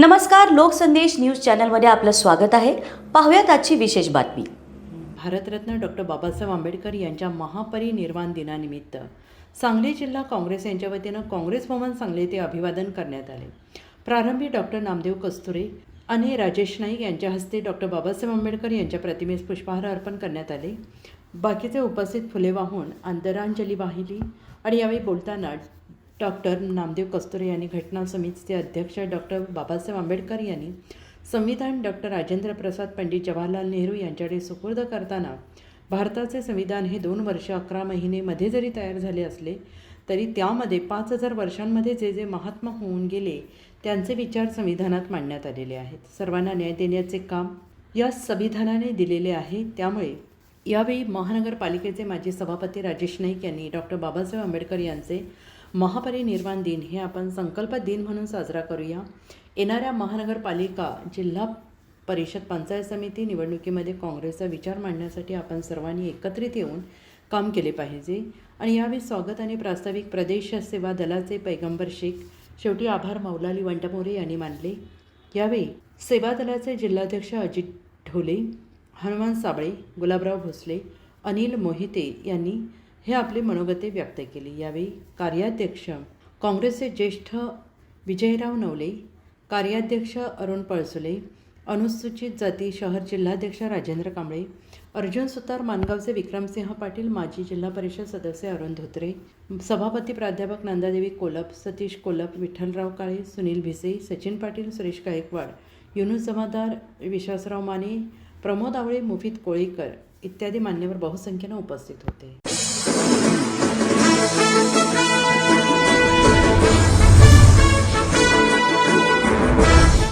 नमस्कार, लोकसंदेश न्यूज चॅनलमध्ये आपलं स्वागत आहे. पाहूयात आजची विशेष बातमी. भारतरत्न डॉक्टर बाबासाहेब आंबेडकर यांच्या महापरिनिर्वाण दिनानिमित्त सांगली जिल्हा काँग्रेस यांच्या वतीनं काँग्रेस भवन सांगली येथे अभिवादन करण्यात आले. प्रारंभी डॉक्टर नामदेव कस्तुरे आणि राजेश नाईक यांच्या हस्ते डॉक्टर बाबासाहेब आंबेडकर यांच्या प्रतिमेस पुष्पहार अर्पण करण्यात आले. बाकीचे उपस्थित फुले वाहून आदरांजली वाहिली आणि यावेळी बोलताना डॉक्टर नामदेव कस्तुरे यांनी घटना समितीचे अध्यक्ष डॉक्टर बाबासाहेब आंबेडकर यांनी संविधान डॉक्टर राजेंद्र प्रसाद पंडित जवाहरलाल नेहरू यांच्याकडे सुपूर्द करताना भारताचे संविधान हे 2 वर्ष 11 महिने मध्ये जरी तयार झाले असले तरी त्यामध्ये 5000 वर्षांमध्ये जे जे महात्मा होऊन गेले त्यांचे विचार संविधानात मांडण्यात आलेले आहेत. सर्वांना न्याय देण्याचे काम या संविधानाने दिलेले आहे. त्यामुळे यावेळी महानगरपालिकेचे माजी सभापती राजेश नाईक यांनी डॉक्टर बाबासाहेब आंबेडकर यांचे महापरिनिर्वाण दिन हे आपण संकल्प दिन म्हणून साजरा करूया. येणाऱ्या महानगरपालिका, जिल्हा परिषद, पंचायत समिती निवडणुकीमध्ये काँग्रेसचा विचार मांडण्यासाठी आपण सर्वांनी एकत्रित येऊन काम केले पाहिजे. आणि यावेळी स्वागत आणि प्रास्ताविक प्रदेश सेवा दलाचे पैगंबर शेख, शेवटी आभार मौलाली वंटमोरे यांनी मानले. यावेळी सेवा दलाचे जिल्हाध्यक्ष अजित ढोले, हनुमान साबळे, गुलाबराव भोसले, अनिल मोहिते यांनी हे आपले मनोगते व्यक्त केली. यावेळी कार्याध्यक्ष काँग्रेसचे ज्येष्ठ विजयराव नवले, कार्याध्यक्ष अरुण पळसुले, अनुसूचित जाती शहर जिल्हाध्यक्ष राजेंद्र कांबळे, अर्जुन सुतार मानगावचे विक्रमसिंह पाटील, माजी जिल्हा परिषद सदस्य अरुण धोत्रे, सभापती प्राध्यापक नंदादेवी कोलप, सतीश कोलप, विठ्ठलराव काळे, सुनील भिसे, सचिन पाटील, सुरेश गायकवाड, युनुस जमादार, विश्वासराव माने, प्रमोद आवळे, मुफीद कोळेकर इत्यादी मान्यवर बहुसंख्येने उपस्थित होते.